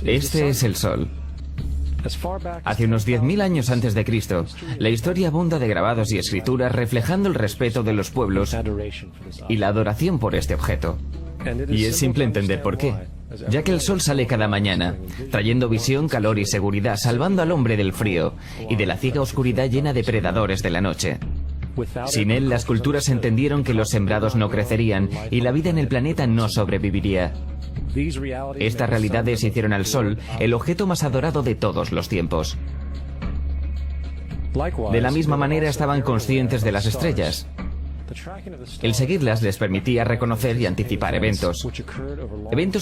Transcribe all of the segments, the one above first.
Este es el Sol. Hace unos 10.000 años antes de Cristo, la historia abunda de grabados y escrituras reflejando el respeto de los pueblos y la adoración por este objeto. Y es simple entender por qué, ya que el Sol sale cada mañana, trayendo visión, calor y seguridad, salvando al hombre del frío y de la ciega oscuridad llena de predadores de la noche. Sin él, las culturas entendieron que los sembrados no crecerían y la vida en el planeta no sobreviviría. Estas realidades hicieron al Sol el objeto más adorado de todos los tiempos. De la misma manera estaban conscientes de las estrellas. El seguirlas les permitía reconocer y anticipar eventos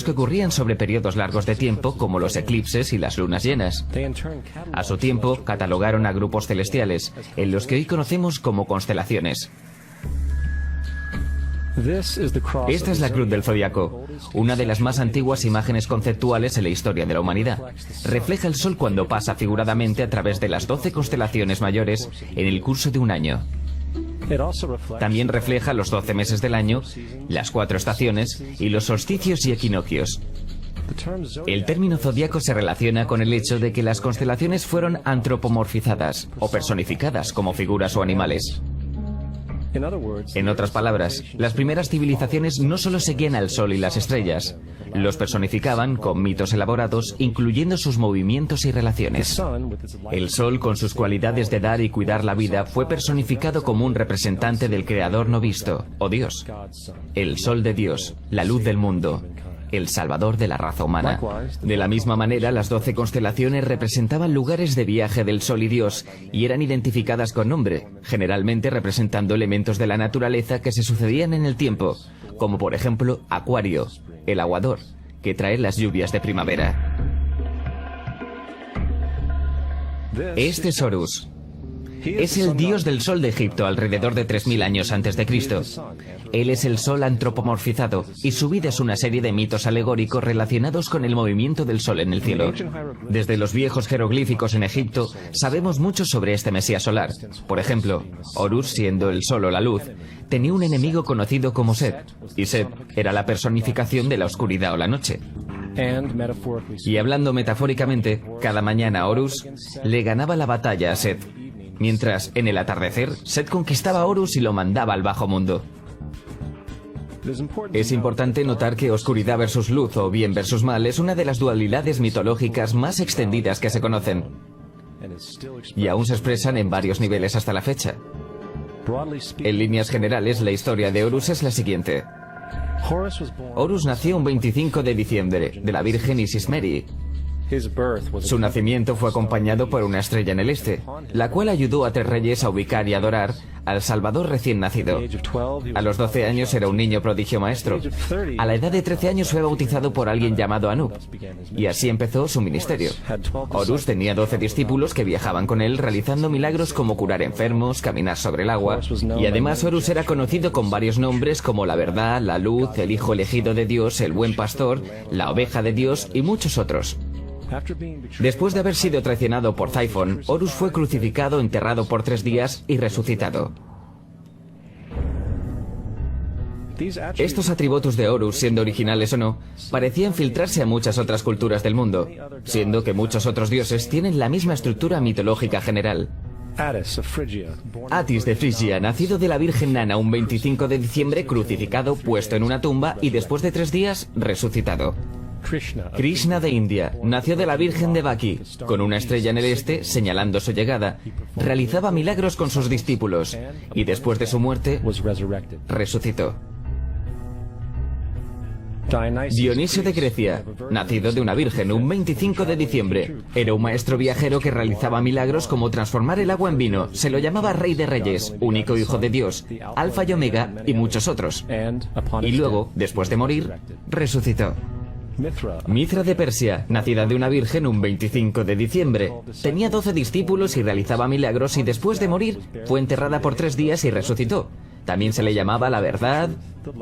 que ocurrían sobre periodos largos de tiempo, como los eclipses y las lunas llenas. A su tiempo, catalogaron a grupos celestiales, en los que hoy conocemos como constelaciones. Esta es la cruz del zodiaco, una de las más antiguas imágenes conceptuales en la historia de la humanidad. Refleja el Sol cuando pasa figuradamente a través de las 12 constelaciones mayores en el curso de un año. También refleja los 12 meses del año, las 4 estaciones y los solsticios y equinoccios. El término zodiaco se relaciona con el hecho de que las constelaciones fueron antropomorfizadas o personificadas como figuras o animales. En otras palabras, las primeras civilizaciones no solo seguían al Sol y las estrellas, los personificaban con mitos elaborados, incluyendo sus movimientos y relaciones. El Sol, con sus cualidades de dar y cuidar la vida, fue personificado como un representante del Creador no visto, o Dios. El Sol de Dios, la luz del mundo, el salvador de la raza humana. De la misma manera, las 12 constelaciones representaban lugares de viaje del Sol y Dios y eran identificadas con nombre, generalmente representando elementos de la naturaleza que se sucedían en el tiempo, como por ejemplo Acuario, el aguador, que trae las lluvias de primavera. Este es Horus. Es el dios del sol de Egipto alrededor de 3.000 años antes de Cristo. Él es el sol antropomorfizado y su vida es una serie de mitos alegóricos relacionados con el movimiento del sol en el cielo. Desde los viejos jeroglíficos en Egipto sabemos mucho sobre este mesías solar. Por ejemplo, Horus, siendo el sol o la luz, tenía un enemigo conocido como Set, y Set era la personificación de la oscuridad o la noche. Y hablando metafóricamente, cada mañana Horus le ganaba la batalla a Set, mientras en el atardecer Set conquistaba a Horus y lo mandaba al bajo mundo. Es importante notar que oscuridad versus luz o bien versus mal es una de las dualidades mitológicas más extendidas que se conocen, y aún se expresan en varios niveles hasta la fecha. En líneas generales, la historia de Horus es la siguiente. Horus nació un 25 de diciembre de la Virgen Isis Meri. Su nacimiento fue acompañado por una estrella en el este, la cual ayudó a 3 reyes a ubicar y adorar al Salvador recién nacido. A los 12 años era un niño prodigio maestro. A la edad de 13 años fue bautizado por alguien llamado Anub, y así empezó su ministerio. Horus tenía 12 discípulos que viajaban con él realizando milagros como curar enfermos, caminar sobre el agua, y además Horus era conocido con varios nombres como la verdad, la luz, el hijo elegido de Dios, el buen pastor, la oveja de Dios y muchos otros. Después de haber sido traicionado por Typhon, Horus fue crucificado, enterrado por 3 días y resucitado. Estos atributos de Horus, siendo originales o no, parecían filtrarse a muchas otras culturas del mundo, siendo que muchos otros dioses tienen la misma estructura mitológica general. Atis de Frigia, nacido de la Virgen Nana un 25 de diciembre, crucificado, puesto en una tumba y después de 3 días, resucitado. Krishna de India, nació de la Virgen de Baki, con una estrella en el este señalando su llegada. Realizaba milagros con sus discípulos y después de su muerte, resucitó. Dionisio de Grecia, nacido de una virgen un 25 de diciembre. Era un maestro viajero que realizaba milagros como transformar el agua en vino. Se lo llamaba Rey de Reyes, único hijo de Dios, Alfa y Omega y muchos otros. Y luego, después de morir, resucitó. Mithra de Persia, nacida de una virgen un 25 de diciembre. Tenía 12 discípulos y realizaba milagros y después de morir fue enterrada por 3 días y resucitó. También se le llamaba la verdad,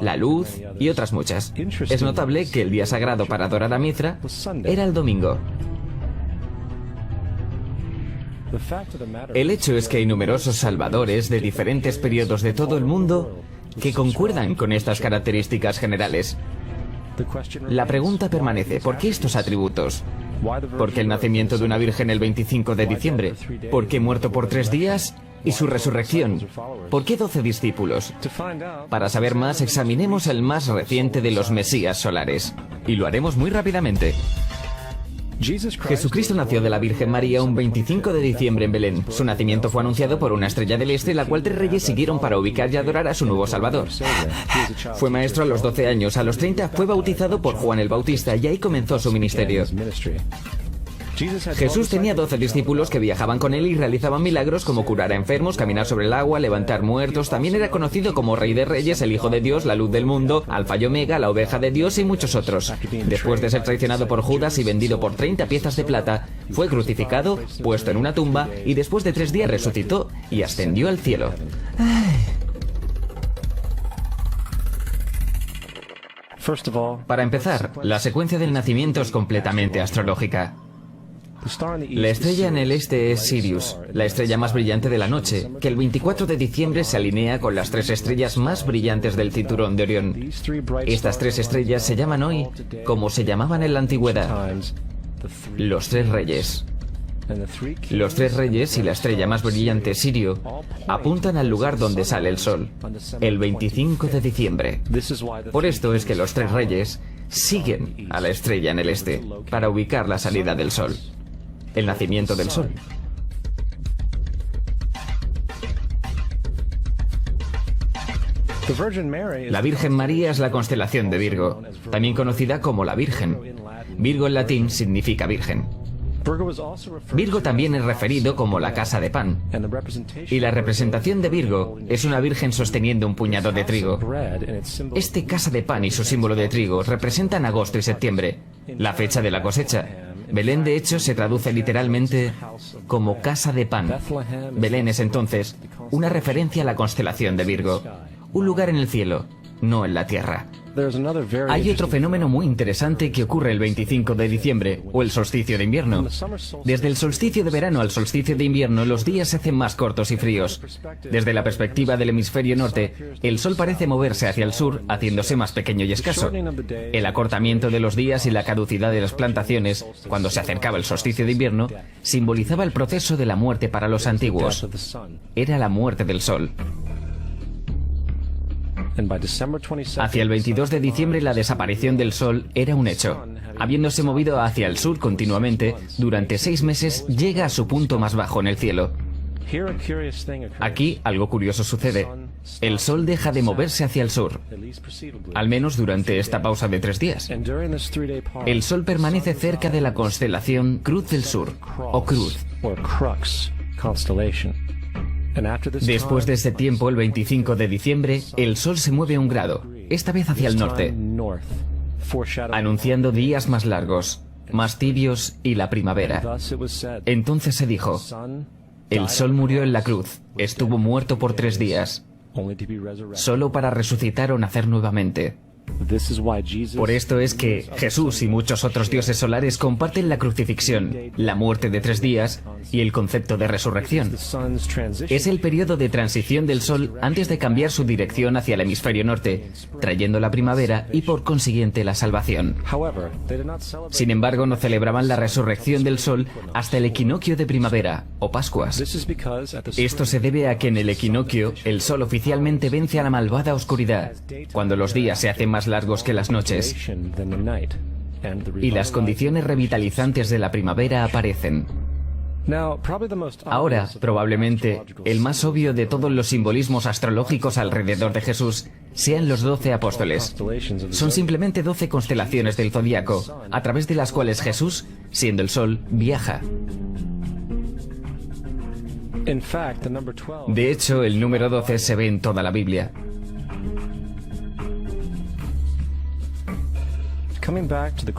la luz y otras muchas. Es notable que el día sagrado para adorar a Mithra era el domingo. El hecho es que hay numerosos salvadores de diferentes periodos de todo el mundo que concuerdan con estas características generales. La pregunta permanece, ¿por qué estos atributos? ¿Por qué el nacimiento de una virgen el 25 de diciembre? ¿Por qué muerto por 3 días? ¿Y su resurrección? ¿Por qué 12 discípulos? Para saber más, examinemos el más reciente de los Mesías solares. Y lo haremos muy rápidamente. Jesucristo nació de la Virgen María un 25 de diciembre en Belén. Su nacimiento fue anunciado por una estrella del este, la cual 3 reyes siguieron para ubicar y adorar a su nuevo Salvador. Fue maestro a los 12 años, a los 30 fue bautizado por Juan el Bautista y ahí comenzó su ministerio. Jesús tenía 12 discípulos que viajaban con él y realizaban milagros como curar a enfermos, caminar sobre el agua, levantar muertos. También era conocido como Rey de Reyes, el Hijo de Dios, la Luz del Mundo, Alfa y Omega, la Oveja de Dios y muchos otros. Después de ser traicionado por Judas y vendido por 30 piezas de plata, fue crucificado, puesto en una tumba y después de 3 días resucitó y ascendió al cielo. Para empezar, la secuencia del nacimiento es completamente astrológica. La estrella en el este es Sirius, la estrella más brillante de la noche, que el 24 de diciembre se alinea con las 3 estrellas más brillantes del cinturón de Orión. Estas 3 estrellas se llaman hoy como se llamaban en la antigüedad, los 3 reyes. Los 3 reyes y la estrella más brillante, Sirio, apuntan al lugar donde sale el sol, el 25 de diciembre. Por esto es que los 3 reyes siguen a la estrella en el este, para ubicar la salida del sol, el nacimiento del sol. La Virgen María es la constelación de Virgo, también conocida como la Virgen. Virgo en latín significa virgen. Virgo también es referido como la casa de pan. Y la representación de Virgo es una virgen sosteniendo un puñado de trigo. Este casa de pan y su símbolo de trigo representan agosto y septiembre, la fecha de la cosecha. Belén, de hecho, se traduce literalmente como casa de pan. Belén es entonces una referencia a la constelación de Virgo, un lugar en el cielo, no en la tierra. Hay otro fenómeno muy interesante que ocurre el 25 de diciembre, o el solsticio de invierno. Desde el solsticio de verano al solsticio de invierno, los días se hacen más cortos y fríos. Desde la perspectiva del hemisferio norte, el sol parece moverse hacia el sur, haciéndose más pequeño y escaso. El acortamiento de los días y la caducidad de las plantaciones, cuando se acercaba el solsticio de invierno, simbolizaba el proceso de la muerte para los antiguos. Era la muerte del sol. Hacia el 22 de diciembre la desaparición del sol era un hecho. Habiéndose movido hacia el sur continuamente, durante 6 meses llega a su punto más bajo en el cielo. Aquí algo curioso sucede. El sol deja de moverse hacia el sur, al menos durante esta pausa de 3 días. El sol permanece cerca de la constelación Cruz del Sur, o Cruz. Después de ese tiempo, el 25 de diciembre, el sol se mueve 1 grado, esta vez hacia el norte, anunciando días más largos, más tibios y la primavera. Entonces se dijo, el sol murió en la cruz, estuvo muerto por 3 días, solo para resucitar o nacer nuevamente. Por esto es que Jesús y muchos otros dioses solares comparten la crucifixión, la muerte de 3 días y el concepto de resurrección. Es el periodo de transición del sol antes de cambiar su dirección hacia el hemisferio norte, trayendo la primavera y por consiguiente la salvación. Sin embargo, no celebraban la resurrección del sol hasta el equinoccio de primavera o Pascuas. Esto se debe a que en el equinoccio el sol oficialmente vence a la malvada oscuridad, cuando los días se hacen más largos que las noches y las condiciones revitalizantes de la primavera aparecen. Ahora, probablemente, el más obvio de todos los simbolismos astrológicos alrededor de Jesús sean los 12 apóstoles. Son simplemente 12 constelaciones del zodiaco, a través de las cuales Jesús, siendo el sol, viaja. De hecho, el número 12 se ve en toda la Biblia.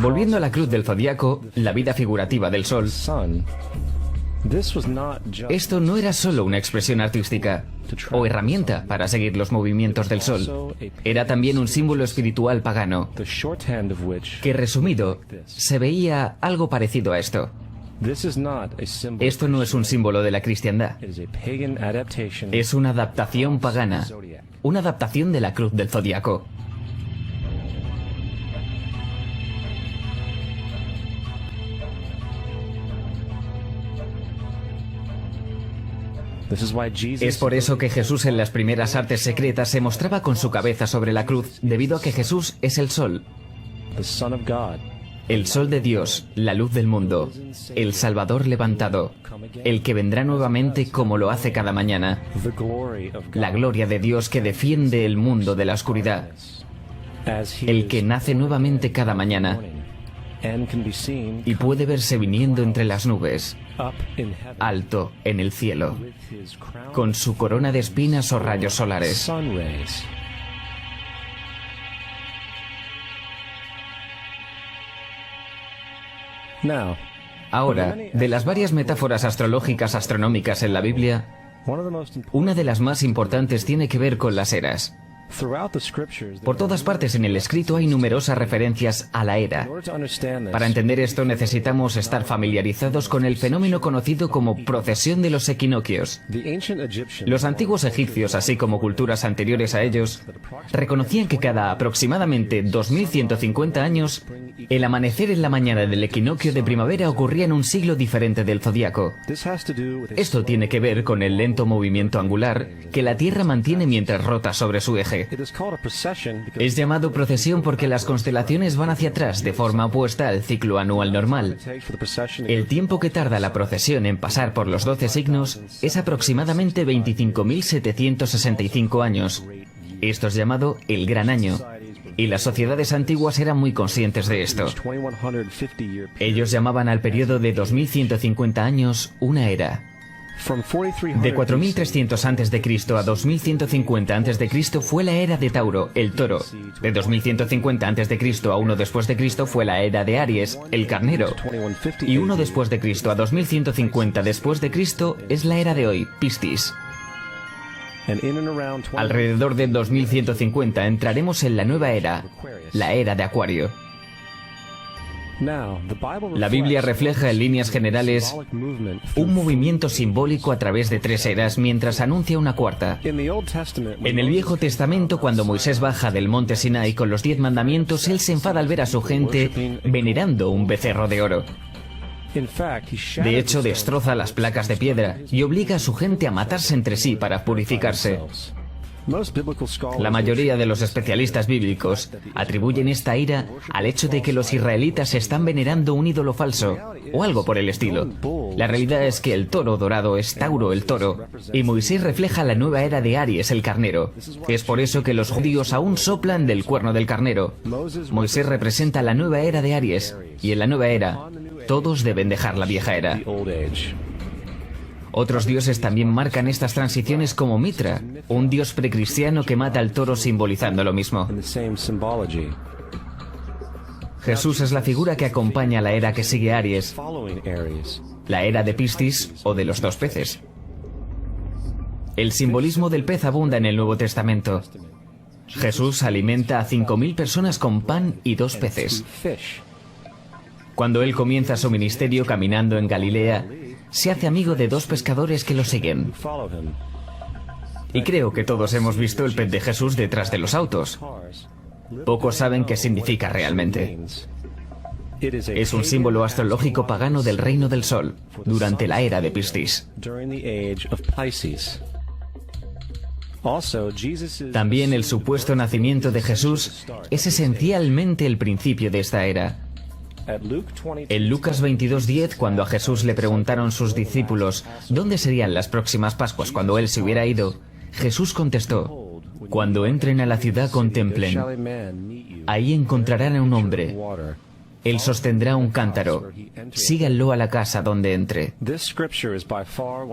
Volviendo a la cruz del zodiaco, la vida figurativa del sol, esto no era solo una expresión artística o herramienta para seguir los movimientos del sol. Era también un símbolo espiritual pagano, que resumido, se veía algo parecido a esto. Esto no es un símbolo de la cristiandad. Es una adaptación pagana, una adaptación de la cruz del zodiaco. Es por eso que Jesús en las primeras artes secretas se mostraba con su cabeza sobre la cruz, debido a que Jesús es el sol. El sol de Dios, la luz del mundo, el Salvador levantado, el que vendrá nuevamente como lo hace cada mañana, la gloria de Dios que defiende el mundo de la oscuridad, el que nace nuevamente cada mañana y puede verse viniendo entre las nubes, alto en el cielo, con su corona de espinas o rayos solares. Ahora, de las varias metáforas astrológicas astronómicas en la Biblia, una de las más importantes tiene que ver con las eras. Por todas partes en el escrito hay numerosas referencias a la era. Para entender esto necesitamos estar familiarizados con el fenómeno conocido como procesión de los equinoccios. Los antiguos egipcios, así como culturas anteriores a ellos, reconocían que cada aproximadamente 2150 años, el amanecer en la mañana del equinoccio de primavera ocurría en un siglo diferente del zodiaco. Esto tiene que ver con el lento movimiento angular que la Tierra mantiene mientras rota sobre su eje. Es llamado procesión porque las constelaciones van hacia atrás de forma opuesta al ciclo anual normal. El tiempo que tarda la procesión en pasar por los 12 signos es aproximadamente 25.765 años. Esto es llamado el Gran Año, y las sociedades antiguas eran muy conscientes de esto. Ellos llamaban al periodo de 2150 años una era. De 4300 a.C. a 2150 a.C. fue la era de Tauro, el toro. De 2150 a.C. a 1 después de Cristo fue la era de Aries, el carnero. Y 1 después de Cristo a 2150 después de Cristo es la era de hoy, Piscis. Alrededor de 2150 entraremos en la nueva era, la era de Acuario. La Biblia refleja en líneas generales un movimiento simbólico a través de 3 eras mientras anuncia una cuarta. En el Viejo Testamento, cuando Moisés baja del monte Sinai con los 10 mandamientos, él se enfada al ver a su gente venerando un becerro de oro. De hecho, destroza las placas de piedra y obliga a su gente a matarse entre sí para purificarse. La mayoría de los especialistas bíblicos atribuyen esta ira al hecho de que los israelitas están venerando un ídolo falso, o algo por el estilo. La realidad es que el toro dorado es Tauro el toro, y Moisés refleja la nueva era de Aries el carnero. Es por eso que los judíos aún soplan del cuerno del carnero. Moisés representa la nueva era de Aries, y en la nueva era, todos deben dejar la vieja era. Otros dioses también marcan estas transiciones como Mitra, un dios precristiano que mata al toro simbolizando lo mismo. Jesús es la figura que acompaña a la era que sigue a Aries, la era de Piscis o de los 2 peces. El simbolismo del pez abunda en el Nuevo Testamento. Jesús alimenta a 5.000 personas con pan y 2 peces. Cuando él comienza su ministerio caminando en Galilea, se hace amigo de 2 pescadores que lo siguen. Y creo que todos hemos visto el pez de Jesús detrás de los autos. Pocos saben qué significa realmente. Es un símbolo astrológico pagano del reino del sol, durante la era de Piscis. También el supuesto nacimiento de Jesús es esencialmente el principio de esta era. En Lucas 22:10, cuando a Jesús le preguntaron sus discípulos dónde serían las próximas Pascuas cuando él se hubiera ido, Jesús contestó: cuando entren a la ciudad contemplen, ahí encontrarán a un hombre. Él sostendrá un cántaro. Síganlo a la casa donde entre.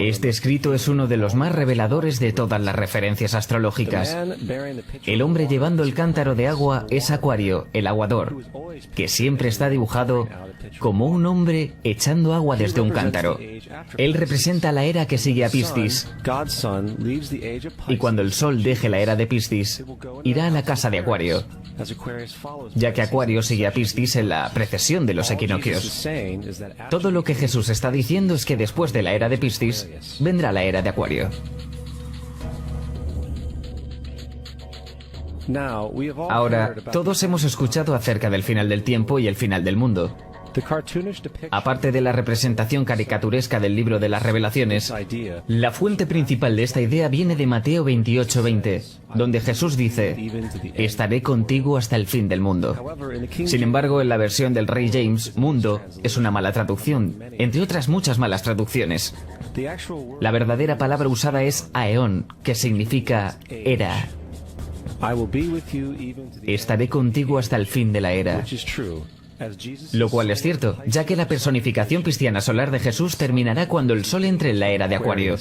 Este escrito es uno de los más reveladores de todas las referencias astrológicas. El hombre llevando el cántaro de agua es Acuario, el aguador, que siempre está dibujado como un hombre echando agua desde un cántaro. Él representa la era que sigue a Piscis. Y cuando el sol deje la era de Piscis, irá a la casa de Acuario, ya que Acuario sigue a Piscis en la precesión de los equinoccios. Todo lo que Jesús está diciendo es que después de la era de Piscis, vendrá la era de Acuario. Ahora, todos hemos escuchado acerca del final del tiempo y el final del mundo. Aparte de la representación caricaturesca del libro de las Revelaciones, la fuente principal de esta idea viene de Mateo 28:20, donde Jesús dice: estaré contigo hasta el fin del mundo. Sin embargo, en la versión del Rey James, mundo es una mala traducción, entre otras muchas malas traducciones. La verdadera palabra usada es aeón, que significa era. Estaré contigo hasta el fin de la era. Lo cual es cierto, ya que la personificación cristiana solar de Jesús terminará cuando el sol entre en la era de Acuario.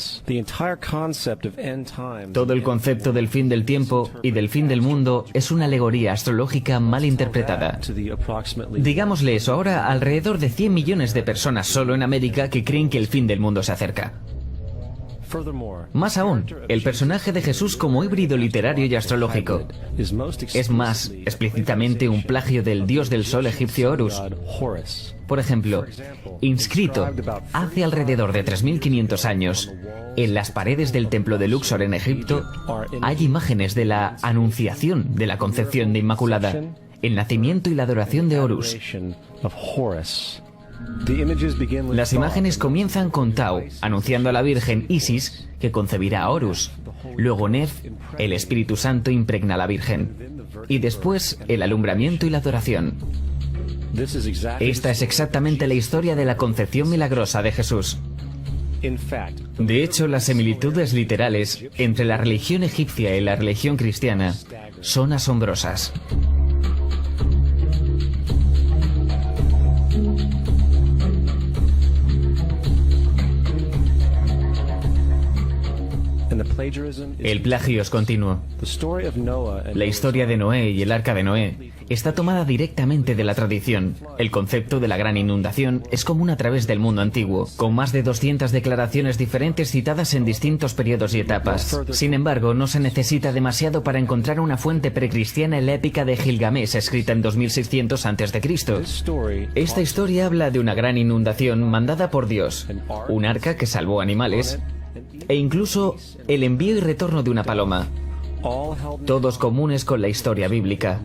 Todo el concepto del fin del tiempo y del fin del mundo es una alegoría astrológica mal interpretada. Digámosle eso ahora a alrededor de 100 millones de personas solo en América que creen que el fin del mundo se acerca. Más aún, el personaje de Jesús como híbrido literario y astrológico es más explícitamente un plagio del dios del sol egipcio Horus. Por ejemplo, inscrito hace alrededor de 3500 años en las paredes del templo de Luxor en Egipto hay imágenes de la anunciación de la concepción de Inmaculada, el nacimiento y la adoración de Horus. Las imágenes comienzan con Tau, anunciando a la Virgen Isis que concebirá a Horus. Luego Nef, el Espíritu Santo, impregna a la Virgen. Y después el alumbramiento y la adoración. Esta es exactamente la historia de la concepción milagrosa de Jesús. De hecho, las similitudes literales entre la religión egipcia y la religión cristiana son asombrosas. El plagio es continuo. La historia de Noé y el arca de Noé está tomada directamente de la tradición. El concepto de la gran inundación es común a través del mundo antiguo, con más de 200 declaraciones diferentes citadas en distintos periodos y etapas. Sin embargo, no se necesita demasiado para encontrar una fuente precristiana en la épica de Gilgamesh, escrita en 2600 a.C. Esta historia habla de una gran inundación mandada por Dios, un arca que salvó animales, e incluso el envío y retorno de una paloma, todos comunes con la historia bíblica,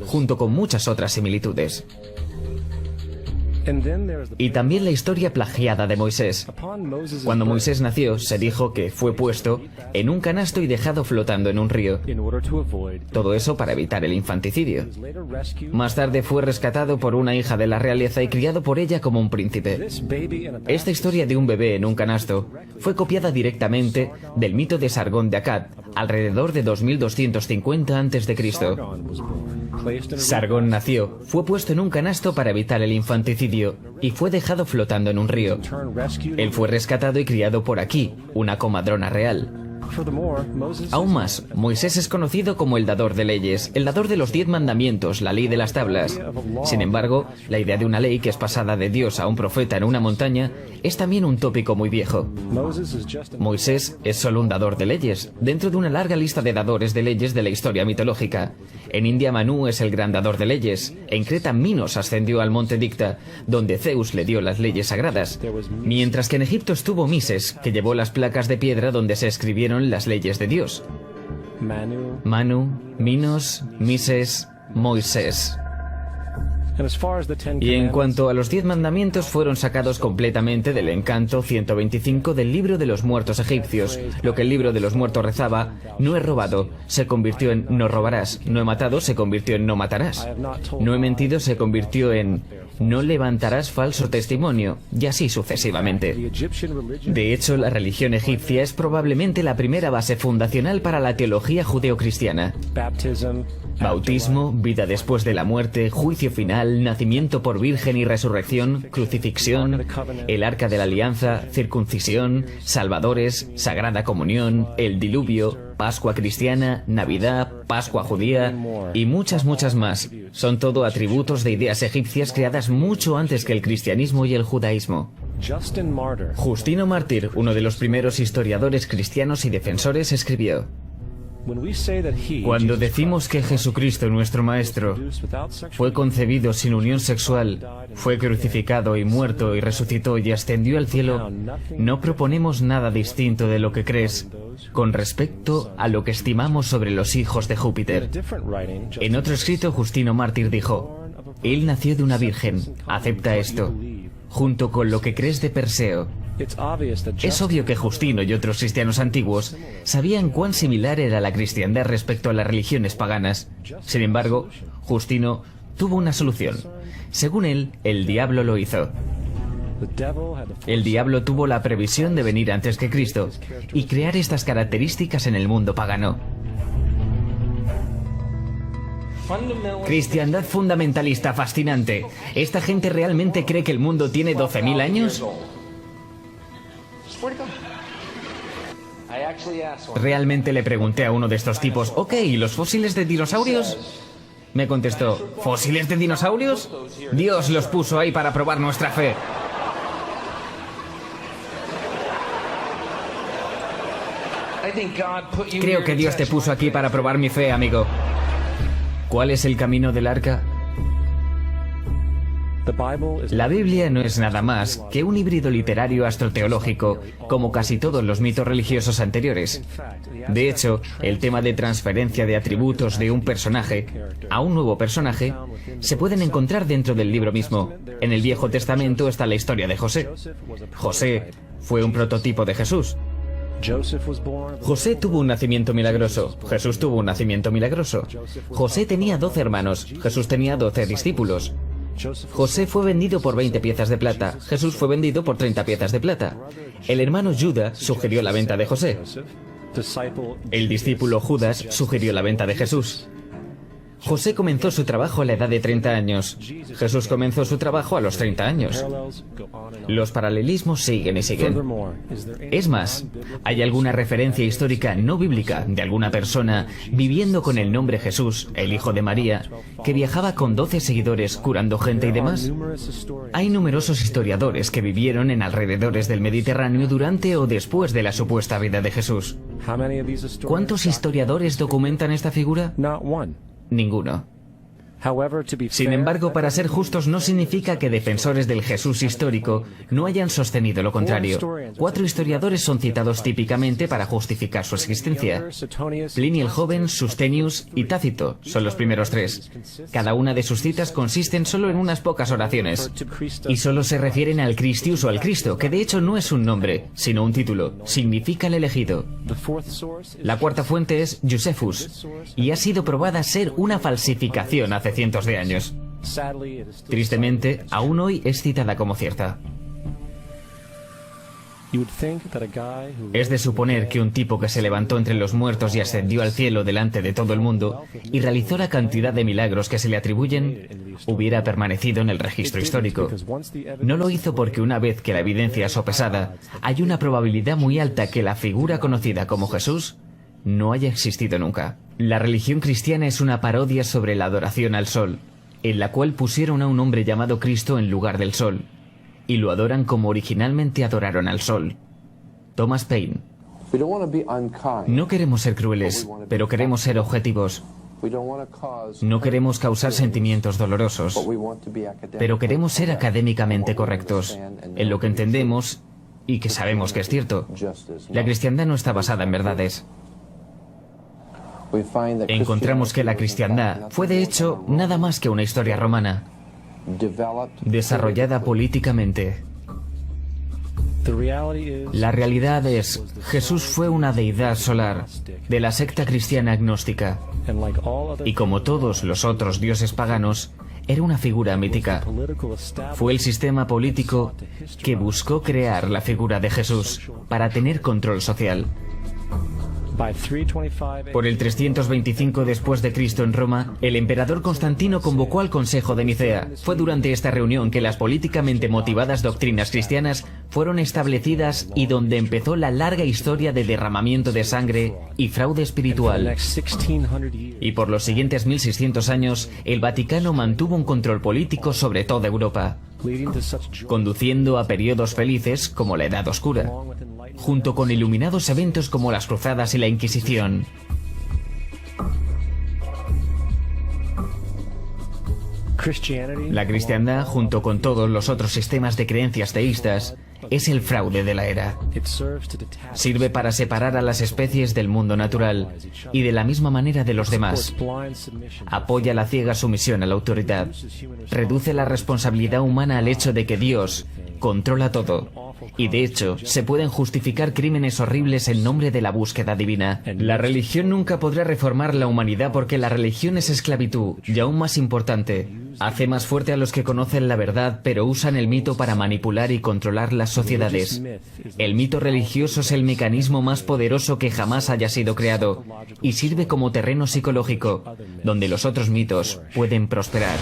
junto con muchas otras similitudes. Y también la historia plagiada de Moisés. Cuando Moisés nació, se dijo que fue puesto en un canasto y dejado flotando en un río. Todo eso para evitar el infanticidio. Más tarde fue rescatado por una hija de la realeza y criado por ella como un príncipe. Esta historia de un bebé en un canasto fue copiada directamente del mito de Sargón de Akkad, alrededor de 2250 a.C. Sargón nació, fue puesto en un canasto para evitar el infanticidio y fue dejado flotando en un río. Él fue rescatado y criado por Aquí, una comadrona real. Aún más, Moisés es conocido como el dador de leyes, el dador de los 10 mandamientos, la ley de las tablas. Sin embargo, la idea de una ley que es pasada de Dios a un profeta en una montaña es también un tópico muy viejo. Moisés es solo un dador de leyes, dentro de una larga lista de dadores de leyes de la historia mitológica. En India, Manu es el gran dador de leyes. En Creta, Minos ascendió al monte Dicta, donde Zeus le dio las leyes sagradas. Mientras que en Egipto estuvo Mises, que llevó las placas de piedra donde se escribieron las leyes de Dios. Manu, Minos, Mises, Moisés. Y en cuanto a los 10 mandamientos, fueron sacados completamente del encanto 125 del libro de los muertos egipcios. Lo que el libro de los muertos rezaba: no he robado, se convirtió en no robarás. No he matado, se convirtió en no matarás. No he mentido, se convirtió en no levantarás falso testimonio, y así sucesivamente. De hecho, la religión egipcia es probablemente la primera base fundacional para la teología judeocristiana. Bautismo, vida después de la muerte, juicio final, nacimiento por virgen y resurrección, crucifixión, el arca de la alianza, circuncisión, salvadores, sagrada comunión, el diluvio, Pascua cristiana, Navidad, Pascua judía y muchas más. Son todo atributos de ideas egipcias creadas mucho antes que el cristianismo y el judaísmo. Justino Mártir, uno de los primeros historiadores cristianos y defensores, escribió: cuando decimos que Jesucristo, nuestro Maestro, fue concebido sin unión sexual, fue crucificado y muerto y resucitó y ascendió al cielo, no proponemos nada distinto de lo que crees con respecto a lo que estimamos sobre los hijos de Júpiter. En otro escrito, Justino Mártir dijo: Él nació de una virgen. Acepta esto. Junto con lo que crees de Perseo. Es obvio que Justino y otros cristianos antiguos sabían cuán similar era la cristiandad respecto a las religiones paganas. Sin embargo, Justino tuvo una solución. Según él, el diablo lo hizo. El diablo tuvo la previsión de venir antes que Cristo y crear estas características en el mundo pagano. Cristiandad fundamentalista fascinante. ¿Esta gente realmente cree que el mundo tiene 12.000 años? Realmente le pregunté a uno de estos tipos, ok, ¿y los fósiles de dinosaurios? Me contestó, ¿fósiles de dinosaurios? Dios los puso ahí para probar nuestra fe. Creo que Dios te puso aquí para probar mi fe, amigo. ¿Cuál es el camino del arca? La Biblia no es nada más que un híbrido literario astroteológico, como casi todos los mitos religiosos anteriores. De hecho, el tema de transferencia de atributos de un personaje a un nuevo personaje se pueden encontrar dentro del libro mismo. En el Viejo Testamento está la historia de José. José fue un prototipo de Jesús. José tuvo un nacimiento milagroso. Jesús tuvo un nacimiento milagroso. José tenía 12 hermanos. Jesús tenía 12 discípulos. José fue vendido por 20 piezas de plata. Jesús fue vendido por 30 piezas de plata. El hermano Judas sugirió la venta de José. El discípulo Judas sugirió la venta de Jesús. José comenzó su trabajo a la edad de 30 años. Jesús comenzó su trabajo a los 30 años. Los paralelismos siguen y siguen. Es más, ¿hay alguna referencia histórica no bíblica de alguna persona viviendo con el nombre Jesús, el hijo de María, que viajaba con 12 seguidores curando gente y demás? Hay numerosos historiadores que vivieron en alrededores del Mediterráneo durante o después de la supuesta vida de Jesús. ¿Cuántos historiadores documentan esta figura? Ninguno. Sin embargo, para ser justos no significa que defensores del Jesús histórico no hayan sostenido lo contrario. 4 historiadores son citados típicamente para justificar su existencia. Plinio el Joven, Sustenius y Tácito son los primeros 3. Cada una de sus citas consisten solo en unas pocas oraciones. Y solo se refieren al Christius o al Cristo, que de hecho no es un nombre, sino un título. Significa el elegido. La cuarta fuente es Josephus, y ha sido probada ser una falsificación hace cientos de años. Tristemente, aún hoy es citada como cierta. Es de suponer que un tipo que se levantó entre los muertos y ascendió al cielo delante de todo el mundo y realizó la cantidad de milagros que se le atribuyen, hubiera permanecido en el registro histórico. No lo hizo porque una vez que la evidencia es sopesada, hay una probabilidad muy alta que la figura conocida como Jesús no haya existido nunca. La religión cristiana es una parodia sobre la adoración al sol, en la cual pusieron a un hombre llamado Cristo en lugar del sol, y lo adoran como originalmente adoraron al sol. Thomas Paine. No queremos ser crueles, pero queremos ser objetivos. No queremos causar sentimientos dolorosos, pero queremos ser académicamente correctos en lo que entendemos y que sabemos que es cierto. La cristiandad no está basada en verdades. Encontramos que la cristiandad fue de hecho nada más que una historia romana, desarrollada políticamente. La realidad es, Jesús fue una deidad solar de la secta cristiana agnóstica, y como todos los otros dioses paganos, era una figura mítica. Fue el sistema político que buscó crear la figura de Jesús para tener control social. Por el 325 después de Cristo en Roma, el emperador Constantino convocó al Consejo de Nicea. Fue durante esta reunión que las políticamente motivadas doctrinas cristianas fueron establecidas y donde empezó la larga historia de derramamiento de sangre y fraude espiritual. Y por los siguientes 1600 años, el Vaticano mantuvo un control político sobre toda Europa, conduciendo a periodos felices como la Edad Oscura, junto con iluminados eventos como las Cruzadas y la Inquisición. La cristiandad, junto con todos los otros sistemas de creencias teístas, es el fraude de la era. Sirve para separar a las especies del mundo natural y de la misma manera de los demás. Apoya la ciega sumisión a la autoridad. Reduce la responsabilidad humana al hecho de que Dios controla todo. Y de hecho, se pueden justificar crímenes horribles en nombre de la búsqueda divina. La religión nunca podrá reformar la humanidad porque la religión es esclavitud, y aún más importante, hace más fuerte a los que conocen la verdad, pero usan el mito para manipular y controlar las sociedades. El mito religioso es el mecanismo más poderoso que jamás haya sido creado, y sirve como terreno psicológico, donde los otros mitos pueden prosperar.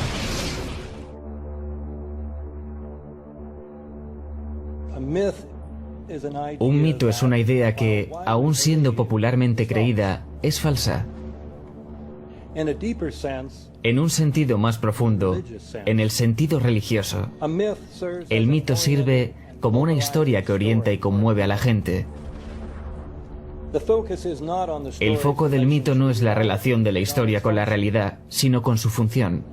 Un mito es una idea que, aun siendo popularmente creída, es falsa. En un sentido más profundo, en el sentido religioso, el mito sirve como una historia que orienta y conmueve a la gente. El foco del mito no es la relación de la historia con la realidad, sino con su función.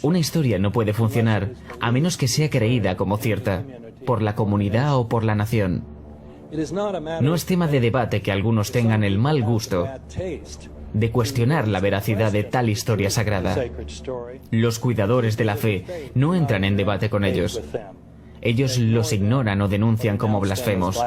Una historia no puede funcionar a menos que sea creída como cierta, por la comunidad o por la nación. No es tema de debate que algunos tengan el mal gusto de cuestionar la veracidad de tal historia sagrada. Los cuidadores de la fe no entran en debate con ellos. Ellos los ignoran o denuncian como blasfemos.